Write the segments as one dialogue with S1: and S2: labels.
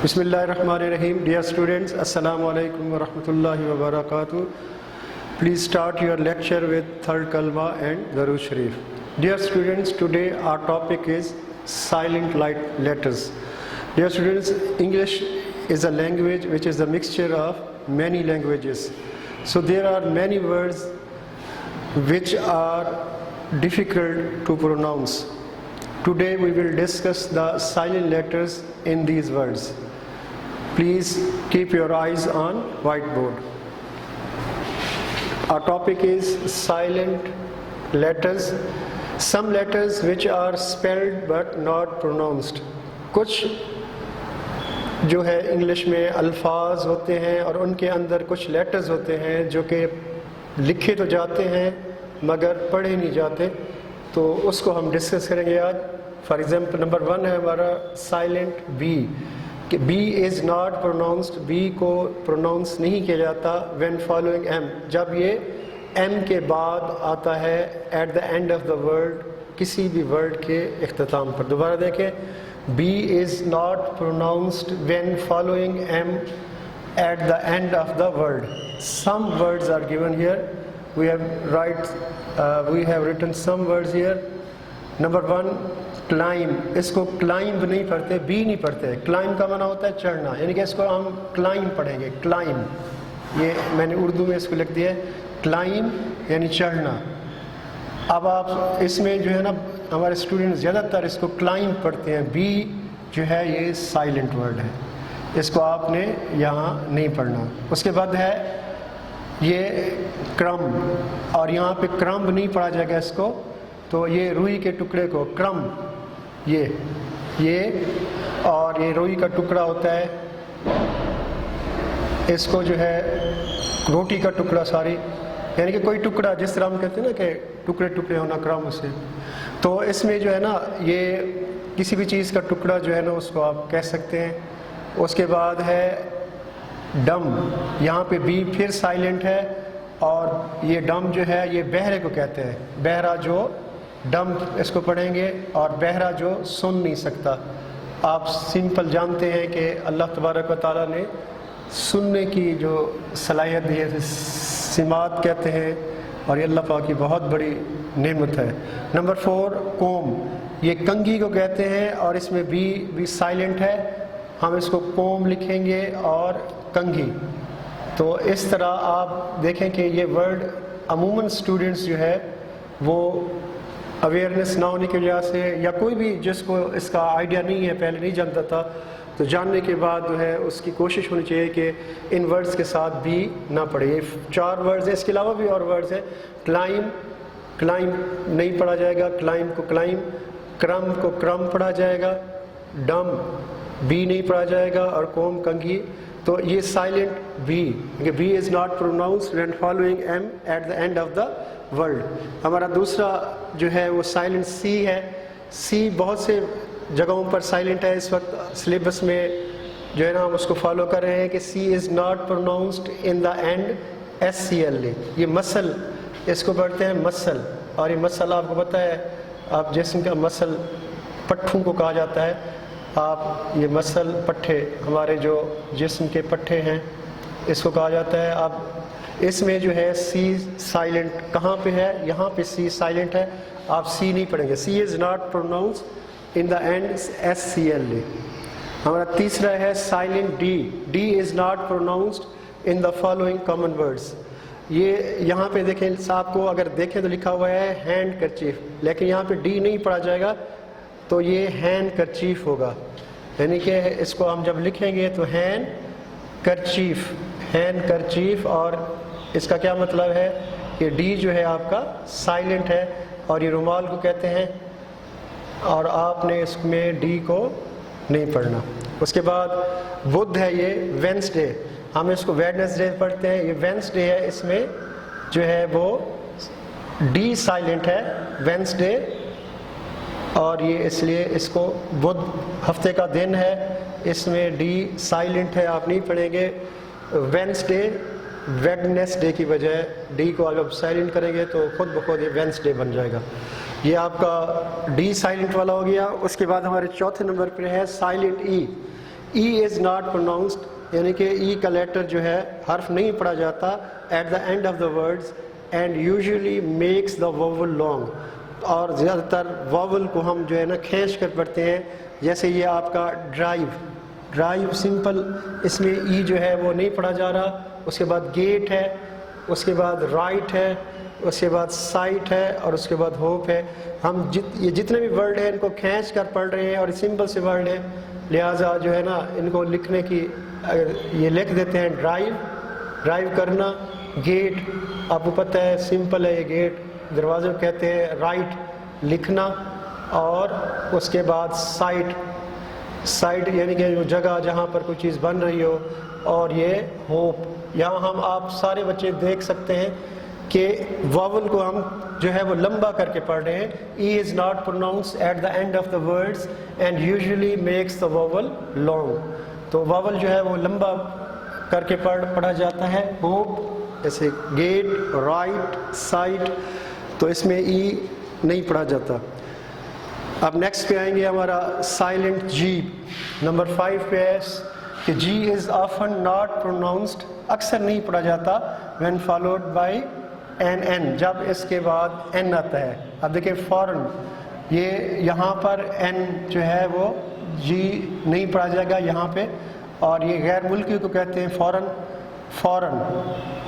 S1: Bismillahirrahmanirrahim. Dear students, Assalamu alaikum wa rahmatullahi wa barakatuh. Please start your lecture with third kalma and Darud Sharif. Dear students, today our topic is silent letters. Dear students, English is a language which is a mixture of many languages. So there are many words which are difficult to pronounce. Today we will discuss the silent letters in these words. Please keep your eyes on whiteboard. Our topic is silent letters. Some letters which are spelled but not pronounced. कुछ जो है English में अल्फाज होते हैं और उनके अंदर कुछ लेटर्स होते हैं जो कि लिखे तो जाते हैं मगर पढ़े नहीं जाते, तो उसको हम डिस्कस करेंगे आज. फॉर एग्जांपल नंबर 1 है हमारा साइलेंट बी, कि B is not pronounced, B को प्रोनाउंस नहीं किया जाता व्हेन फॉलोइंग एम, जब ये एम के बाद आता है at the end of the word, किसी भी वर्ड के इख्तिताम पर. दोबारा देखें, B is not pronounced when following M at the end of the word. Some words are given here. we have written some words here. Number 1, climb. इसको climb नहीं पढ़ते, बी नहीं पढ़ते. climb का माना होता है चढ़ना, यानी कि इसको हम climb पढ़ेंगे. climb, ये मैंने उर्दू में इसको लिख दिया है, climb यानी चढ़ना. अब आप इसमें जो है ना, हमारे स्टूडेंट ज़्यादातर इसको climb पढ़ते हैं. बी जो है ये साइलेंट वर्ड है, इसको आपने यहाँ नहीं पढ़ना. उसके बाद है ये क्रम, और यहाँ पे क्रम नहीं पढ़ा जाएगा इसको, तो ये रुई के टुकड़े को क्रम, ये और ये रुई का टुकड़ा होता है, इसको जो है रोटी का टुकड़ा, सारी यानी कि कोई टुकड़ा, जिस तरह हम कहते हैं ना कि टुकड़े टुकड़े होना क्रम से, तो इसमें जो है ना ये किसी भी चीज़ का टुकड़ा जो है ना उसको आप कह सकते हैं. उसके बाद है डम, यहाँ पे बी फिर साइलेंट है, और ये डम जो है ये बहरे को कहते हैं. बहरा जो डम इसको पढ़ेंगे, और बहरा जो सुन नहीं सकता. आप सिंपल जानते हैं कि अल्लाह तबारक व तआला ने सुनने की जो सलाहियत दी है, सिमात कहते हैं, और ये अल्लाह पाक की बहुत बड़ी नेमत है. नंबर 4, कोम, ये कंघी को कहते हैं, और इसमें बी साइलेंट है, हम इसको कोम लिखेंगे और कंघी. तो इस तरह आप देखें कि ये वर्ड अमूमन स्टूडेंट्स जो है वो अवेयरनेस ना होने की वजह से, या कोई भी जिसको इसका आइडिया नहीं है, पहले नहीं जानता था, तो जानने के बाद जो है उसकी कोशिश होनी चाहिए कि इन वर्ड्स के साथ भी ना पढ़े. ये 4 वर्ड्स हैं, इसके अलावा भी और वर्ड्स हैं. क्लाइम नहीं पढ़ा जाएगा, क्लाइम को क्लाइम, क्रम को क्रम पढ़ा जाएगा, डम बी नहीं पढ़ा जाएगा, और कोम कंघी. तो ये silent B is not pronounced when following M at the end of the word. हमारा दूसरा जो है वो साइलेंट सी है. सी बहुत से जगहों पर साइलेंट है. इस वक्त सिलेबस में जो है ना हम उसको फॉलो कर रहे हैं कि C is not pronounced in the end SCL. ये मसल, इसको पढ़ते हैं मसल, और ये मसल आपको पता है, आप जिस्म का मसल पट्ठों को कहा जाता है. आप ये मसल पट्ठे, हमारे जो जिस्म के पट्ठे हैं, इसको कहा जाता है. अब इसमें जो है सी साइलेंट कहाँ पे है, यहाँ पे सी साइलेंट है, आप सी नहीं पढ़ेंगे. C is not pronounced in the end SCL. हमारा तीसरा है silent D is not pronounced in the following common words. ये यहाँ पे देखें, आपको अगर देखें तो लिखा हुआ है हैंड करचीफ, लेकिन यहाँ पे डी नहीं पढ़ा जाएगा, तो ये हैंड करचीफ होगा. यानी कि इसको हम जब लिखेंगे तो हैंड करचीफ, और इसका क्या मतलब है, ये डी जो है आपका साइलेंट है, और ये रुमाल को कहते हैं, और आपने इसमें डी को नहीं पढ़ना. उसके बाद बुध है ये वेंसडे, हम इसको वेडनेसडे पढ़ते हैं, ये वेंसडे है, इसमें जो है वो डी साइलेंट है वेंसडे, और ये इसलिए इसको बुध हफ्ते का दिन है, इसमें डी साइलेंट है, आप नहीं पढ़ेंगे. वेडनेसडे की बजाय डी को अगर साइलेंट करेंगे तो खुद ब खुद ये वेंसडे बन जाएगा. ये आपका डी साइलेंट वाला हो गया. उसके बाद हमारे चौथे नंबर पर है silent E. E is not pronounced یعنی کہ ای کا لیٹر جو ہے حرف نہیں پڑھا جاتا at the end of the words and usually makes the vowel long, اور زیادہ تر واول کو ہم جو ہے نا کھینچ کر پڑھتے ہیں. جیسے یہ آپ کا ڈرائیو سمپل, اس میں ای جو ہے وہ نہیں پڑھا جا رہا. اس کے بعد گیٹ ہے, اس کے بعد رائٹ ہے, اس کے بعد سائٹ ہے, اور اس کے بعد ہوپ ہے. ہم یہ جتنے بھی ورڈ ہیں ان کو کھینچ کر پڑھ رہے ہیں اور سمپل سے ورڈ ہیں, لہٰذا جو ہے نا ان کو لکھنے کی یہ لکھ دیتے ہیں. ڈرائیو کرنا, گیٹ آپ کو پتہ ہے سمپل ہے یہ گیٹ, دروازے کو کہتے ہیں. رائٹ لکھنا, اور اس کے بعد سائٹ یعنی کہ وہ جگہ جہاں پر کوئی چیز بن رہی ہو, اور یہ ہوپ. یہاں ہم آپ سارے بچے دیکھ سکتے ہیں کہ واول کو ہم جو ہے وہ لمبا کر کے پڑھ رہے ہیں. E is not pronounced at the end of the words and usually makes the vowel long. تو واول جو ہے وہ لمبا کر کے پڑھا جاتا ہے. ہوپ جیسے گیٹ, رائٹ, سائٹ, تو اس میں ای نہیں پڑھا جاتا. اب نیکسٹ پہ آئیں گے ہمارا سائلنٹ جی. نمبر 5 پہ ہے کہ جی از آفن ناٹ پروناؤنسڈ, اکثر نہیں پڑھا جاتا وین فالوڈ بائی این, جب اس کے بعد این آتا ہے. اب دیکھیں فورن, یہ یہاں پر این جو ہے وہ جی نہیں پڑھا جائے گا یہاں پہ, اور یہ غیر ملکی کو کہتے ہیں فورن.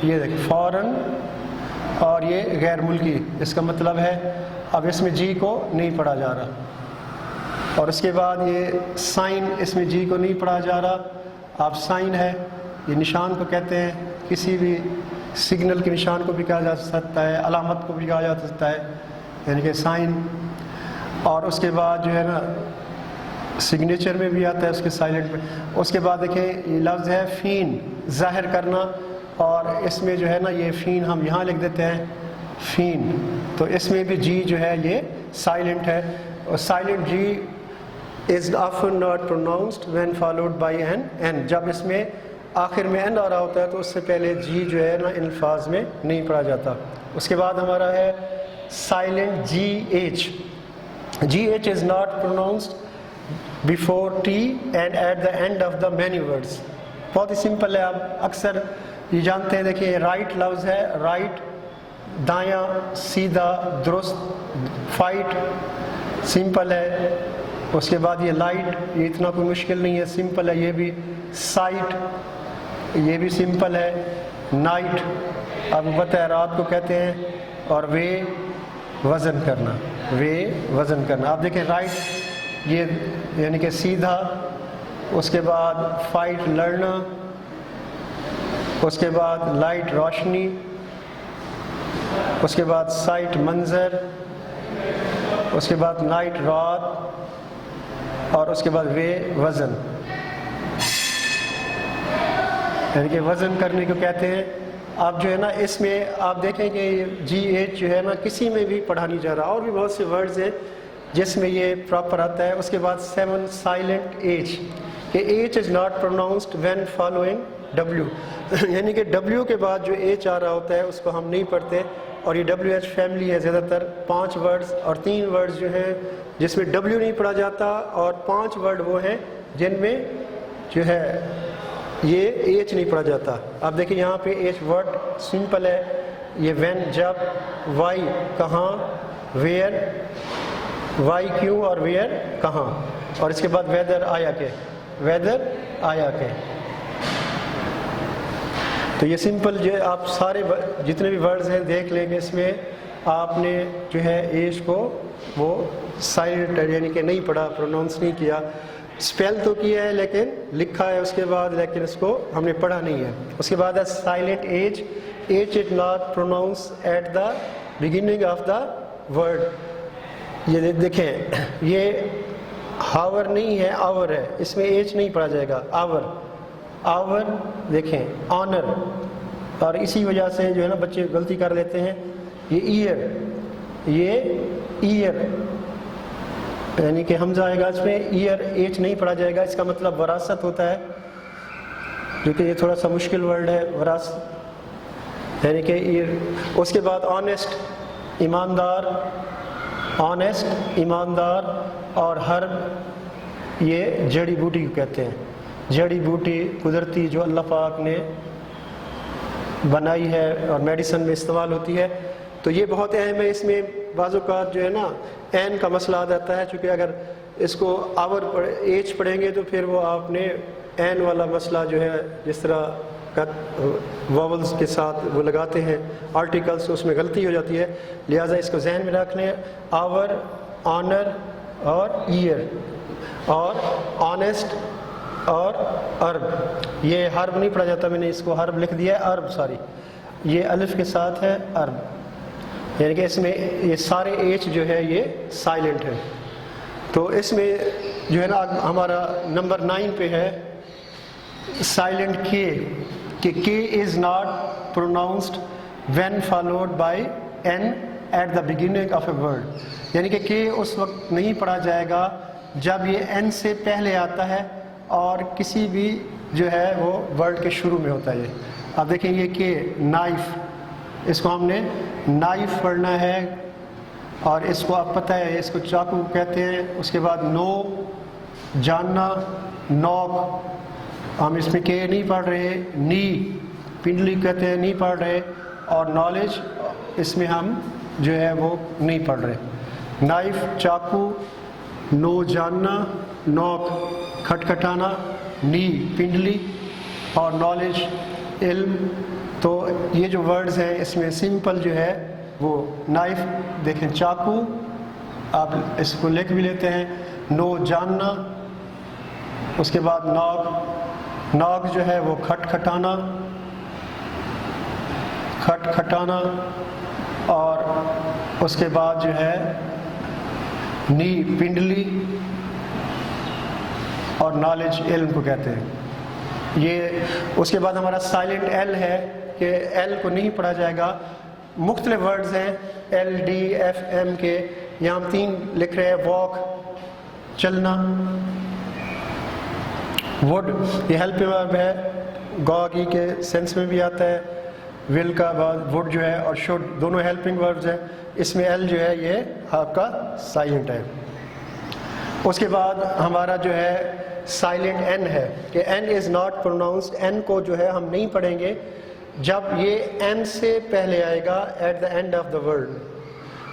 S1: یہ دیکھیں فورن, اور یہ غیر ملکی, اس کا مطلب ہے اب اس میں جی کو نہیں پڑھا جا رہا. اور اس کے بعد یہ سائن, اس میں جی کو نہیں پڑھا جا رہا. اب سائن ہے, یہ نشان کو کہتے ہیں, کسی بھی سگنل کے نشان کو بھی کہا جا سکتا ہے, علامت کو بھی کہا جا سکتا ہے, یعنی کہ سائن. اور اس کے بعد جو ہے نا سگنیچر میں بھی آتا ہے اس کے سائلنٹ میں. اس کے بعد دیکھیں یہ لفظ ہے فین, ظاہر کرنا, اور اس میں جو ہے نا یہ فین ہم یہاں لکھ دیتے ہیں فین, تو اس میں بھی جی جو ہے یہ سائلنٹ ہے. اور silent G is often not pronounced when followed by N, جب اس میں آخر میں این آ رہا ہوتا ہے تو اس سے پہلے جی جو ہے نا ان الفاظ میں نہیں پڑھا جاتا. اس کے بعد ہمارا ہے silent G H. G H is not pronounced before T and at the end of the many words. بہت ہی سمپل ہے, آپ اکثر یہ جانتے ہیں. دیکھیں رائٹ لفظ ہے, رائٹ دایاں, سیدھا, درست, فائٹ سمپل ہے. اس کے بعد یہ لائٹ, یہ اتنا کوئی مشکل نہیں ہے, سمپل ہے یہ بھی. سائٹ یہ بھی سمپل ہے. نائٹ آپ کو پتہ ہے رات کو کہتے ہیں. اور وے وزن کرنا, آپ دیکھیں رائٹ یہ یعنی کہ سیدھا. اس کے بعد فائٹ لڑنا, اس کے بعد لائٹ روشنی, اس کے بعد سائٹ منظر, اس کے بعد نائٹ رات, اور اس کے بعد وے وزن, یعنی کہ وزن کرنے کو کہتے ہیں. آپ جو ہے نا اس میں آپ دیکھیں کہ جی ایچ جو ہے نا کسی میں بھی پڑھا نہیں جا رہا. اور بھی بہت سے ورڈز ہیں جس میں یہ پراپر آتا ہے. اس کے بعد 7 سائلنٹ ایچ, کہ H is not pronounced when following W, یعنی کہ ڈبلیو کے بعد جو ایچ آ رہا ہوتا ہے اس کو ہم نہیں پڑھتے. اور یہ ڈبلیو ایچ فیملی ہے, زیادہ تر 5 ورڈز, اور 3 ورڈز جو ہیں جس میں ڈبلیو نہیں پڑھا جاتا, اور 5 ورڈ وہ ہیں جن میں جو ہے یہ ایچ نہیں پڑھا جاتا. آپ دیکھیں یہاں پہ ایچ ورڈ سمپل ہے, یہ وین جب, وائی کہاں, ویئر وائی کیوں, اور ویئر کہاں, اور اس کے بعد ویدر آیا کے. تو یہ سمپل جو آپ سارے جتنے بھی ورڈز ہیں دیکھ لیں گے, اس میں آپ نے جو ہے ایج کو وہ سائلنٹ یعنی کہ نہیں پڑھا, پروناؤنس نہیں کیا. اسپیل تو کیا ہے لیکن لکھا ہے اس کے بعد, لیکن اس کو ہم نے پڑھا نہیں ہے. اس کے بعد ہے silent H. H it not pronounce at the beginning of the word. یہ دیکھیں یہ ہاور نہیں ہے, آور ہے, اس میں ایج نہیں پڑھا جائے گا. آور دیکھیں آنر, اور اسی وجہ سے جو ہے نا بچے غلطی کر لیتے ہیں. یہ ایئر یعنی کہ حمزہ آئے گا اس میں, ایئر ایچ نہیں پڑھا جائے گا. اس کا مطلب وراثت ہوتا ہے, جو کہ یہ تھوڑا سا مشکل ورڈ ہے, وراثت یعنی کہ ایئر. اس کے بعد آنیسٹ ایماندار, اور ہرب یہ جڑی بوٹی کو کہتے ہیں. जड़ी बूटी कुदरती जो अल्लाह पाक ने बनाई है और मेडिसिन में इस्तेमाल होती है, तो ये बहुत अहम है। इसमें बाज़-औक़ात जो है ना एन का मसला आ जाता है, चूँकि अगर इसको एच पढ़ेंगे तो फिर वो आपने एन वाला मसला जो है जिस तरह वॉवल्स के साथ वो लगाते हैं आर्टिकल्स, उसमें गलती हो जाती है। लिहाजा इसको जहन में रखने आवर, ऑनर और ईयर और ऑनेस्ट और अर्ब, ये हर्ब नहीं पढ़ा जाता, मैंने इसको हर्ब लिख दिया है, अर्ब सॉरी, ये अलिफ के साथ है अर्ब, यानी कि इसमें ये सारे एच जो है ये साइलेंट है। तो इसमें जो है ना हमारा नंबर 9 पे है साइलेंट के, कि K is not pronounced when followed by N at the beginning of a word, यानी कि के उस वक्त नहीं पढ़ा जाएगा जब ये एन से पहले आता है और किसी भी जो है वो वर्ड के शुरू में होता है। ये अब देखें ये के नाइफ, इसको हमने नाइफ पढ़ना है और इसको आप पता है इसको चाकू कहते हैं। उसके बाद नो, जानना, नॉक, हम इसमें के नहीं पढ़ रहे, नी, पिंडली कहते हैं नहीं पढ़ रहे, और नॉलेज इसमें हम जो है वो नहीं पढ़ रहे। नाइफ चाकू, नो जानना, नॉक खटखटाना, नी पिंडली और नॉलेज इल्म। तो ये जो वर्ड्स हैं इसमें सिंपल जो है वो नाइफ, देखें चाकू, आप इसको लिख भी लेते हैं, नो जानना, उसके बाद नॉक, नॉक जो है वो खटखटाना, खटखटाना, और उसके बाद जो है नी पिंडली और नॉलेज इल्म को कहते हैं। ये उसके बाद हमारा साइलेंट एल है कि एल को नहीं पढ़ा जाएगा। मुख्तलिफ वर्ड्स हैं एल डी एफ एम के, यहाँ हम 3 लिख रहे हैं, वॉक चलना, वुड ये हेल्प वर्ब है, गॉगी के सेंस में भी आता है, विल का बाद वुड जो है, और शुड दोनों हेल्पिंग वर्ब्स हैं। इसमें एल जो है ये आपका साइलेंट है। उसके बाद हमारा जो है साइलेंट एन है कि N is not pronounced, N को जो है हम नहीं पढ़ेंगे जब ये एन से पहले आएगा eight the end of the word.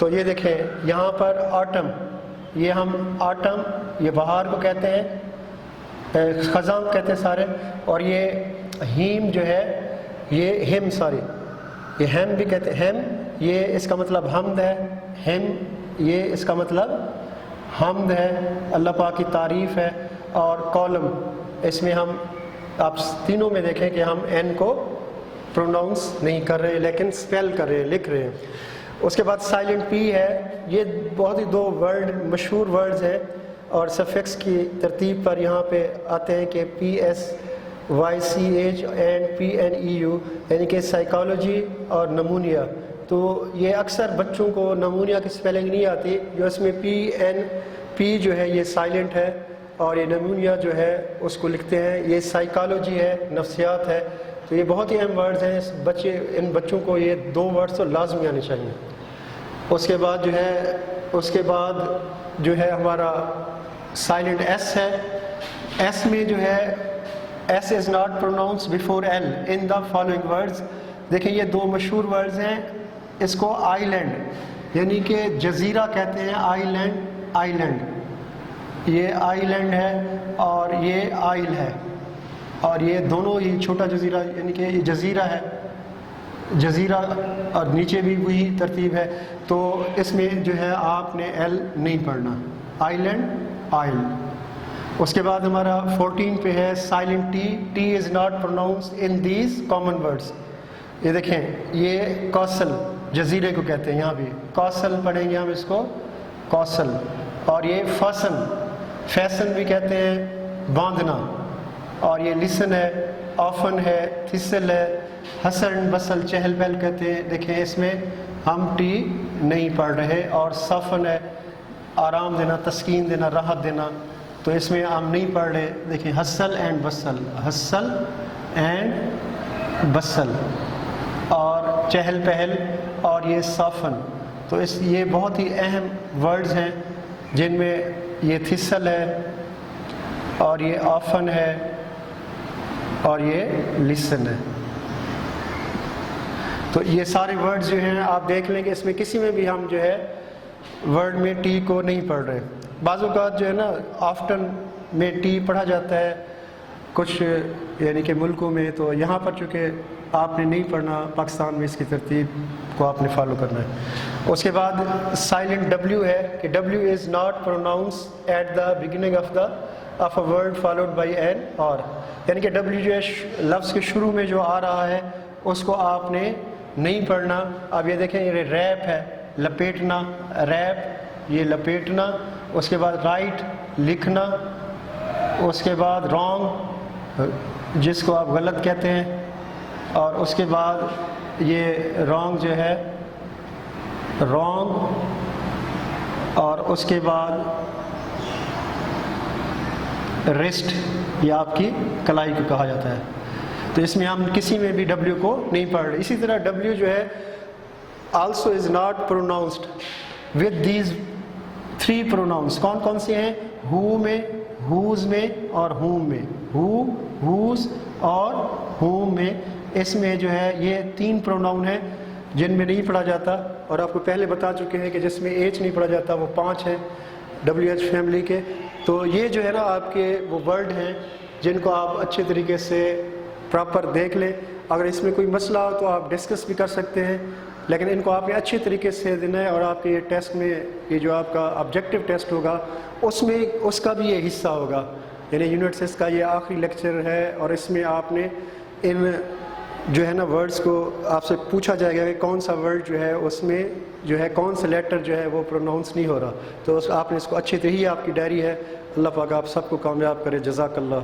S1: तो ये देखें यहाँ पर ऑटम, ये हम ऑटम ये बहार को कहते हैं, ख़ज़ां कहते हैं सारे, और ये हीम जो है ये हिम सॉरी ये हेम भी कहते हैं, हेम ये इसका मतलब हमद है, हिम ये इसका मतलब हमद है, अल्लाह पाक की तारीफ़ है। और कॉलम इसमें हम आप तीनों में देखें कि हम एन को प्रोनाउंस नहीं कर रहे लेकिन स्पेल कर रहे हैं, लिख रहे हैं। उसके बाद साइलेंट पी है, ये बहुत ही 2 वर्ड मशहूर वर्ड्स हैं और सफिक्स की तरतीब पर यहाँ पे आते हैं कि PSYCH एंड PNEU, यानी कि साइकोलॉजी और नमूनिया। तो ये अक्सर बच्चों को नमूनिया की स्पेलिंग नहीं आती, जो इसमें PNP जो है ये साइलेंट है और ये नमूनिया जो है उसको लिखते हैं। ये साइकोलॉजी है, नफ्सियात है। तो ये बहुत ही अहम वर्ड्स हैं, इन बच्चों को ये 2 वर्ड्स तो लाजमी आने चाहिए। उसके बाद जो है हमारा साइलेंट एस है। एस में जो है S is not pronounce before L in the following words. देखिए ये 2 मशहूर वर्ड्स हैं। इसको आइलैंड यानी कि जजीरा कहते हैं, आइलैंड ये आइलैंड है और ये आइल है, और ये दोनों ही छोटा जजीरा यानी कि ये जजीरा है, जजीरा और नीचे भी वही तरतीब है। तो इसमें जो है आपने एल नहीं पढ़ना, आइलैंड आइल। उसके बाद हमारा 14 पे है silent T is not pronounced in these common words. ये देखें ये कौसल जजीरे को कहते हैं, यहाँ भी कौसल पढ़ेंगे हम इसको, कौसल। और ये फैसन भी कहते हैं, बांधना। और ये लिसन है, ऑफन है, थिसल है, हसन बसल चहल पहल कहते हैं। देखें इसमें हम टी नहीं पढ़ रहे। और सफन है, आराम देना, तस्कीन देना, राहत देना। तो इसमें हम नहीं पढ़ रहे। देखिए hustle and Bansal, hustle and बसल, और चहल पहल, और ये साफन। तो ये बहुत ही अहम वर्ड्स हैं जिनमें ये थिसल है और ये ऑफन है اور یہ listen ہے. تو یہ سارے ورڈز جو ہیں آپ دیکھ لیں کہ اس میں کسی میں بھی ہم جو ہے ورڈ میں ٹی کو نہیں پڑھ رہے. بعض اوقات جو ہے نا آفٹن میں ٹی پڑھا جاتا ہے کچھ یعنی کہ ملکوں میں, تو یہاں پر چونکہ آپ نے نہیں پڑھنا, پاکستان میں اس کی ترتیب کو آپ نے فالو کرنا ہے. اس کے بعد سائلنٹ ڈبلیو ہے کہ W is not pronounce at the beginning of a word followed by N اور, یعنی کہ ڈبلیو جو ہے لفظ کے شروع میں جو آ رہا ہے اس کو آپ نے نہیں پڑھنا. اب یہ دیکھیں یہ ریپ ہے, لپیٹنا, ریپ یہ لپیٹنا, اس کے بعد رائٹ لکھنا, اس کے بعد رانگ جس کو آپ غلط کہتے ہیں, اور اس کے بعد یہ رانگ جو ہے رانگ, اور اس کے بعد رسٹ یہ آپ کی کلائی کو کہا جاتا ہے. تو اس میں ہم کسی میں بھی ڈبلیو کو نہیں پڑھ رہے. اسی طرح ڈبلیو جو ہے also is not pronounced with these 3 pronouns. کون کون سے ہیں؟ ہو میں, ہوز میں اور ہوم میں. ہو, ہوز اور ہوم میں. اس میں جو ہے یہ 3 پروناؤن ہیں جن میں نہیں پڑھا جاتا, اور آپ کو پہلے بتا چکے ہیں کہ جس میں ایچ نہیں پڑھا جاتا وہ 5 ہیں ڈبلیو ایچ فیملی کے. تو یہ جو ہے نا آپ کے وہ ورڈ ہیں جن کو آپ اچھے طریقے سے پراپر دیکھ لیں. اگر اس میں کوئی مسئلہ ہو تو آپ ڈسکس بھی کر سکتے ہیں, لیکن ان کو آپ نے اچھے طریقے سے دینا ہے. اور آپ کے یہ ٹیسٹ میں یہ جو آپ کا آبجیکٹیو ٹیسٹ ہوگا اس میں اس کا بھی یہ حصہ ہوگا, یعنی یونٹ 6 کا یہ آخری لیکچر ہے, اور اس میں آپ نے ان جو ہے نا ورڈز کو آپ سے پوچھا جائے گا کہ کون سا ورڈ جو ہے اس میں جو ہے کون سا لیٹر جو ہے وہ پروناؤنس نہیں ہو رہا. تو آپ نے اس کو اچھے سے ہی, آپ کی ڈائری ہے. اللہ پاک آپ سب کو کامیاب کرے. جزاک اللہ.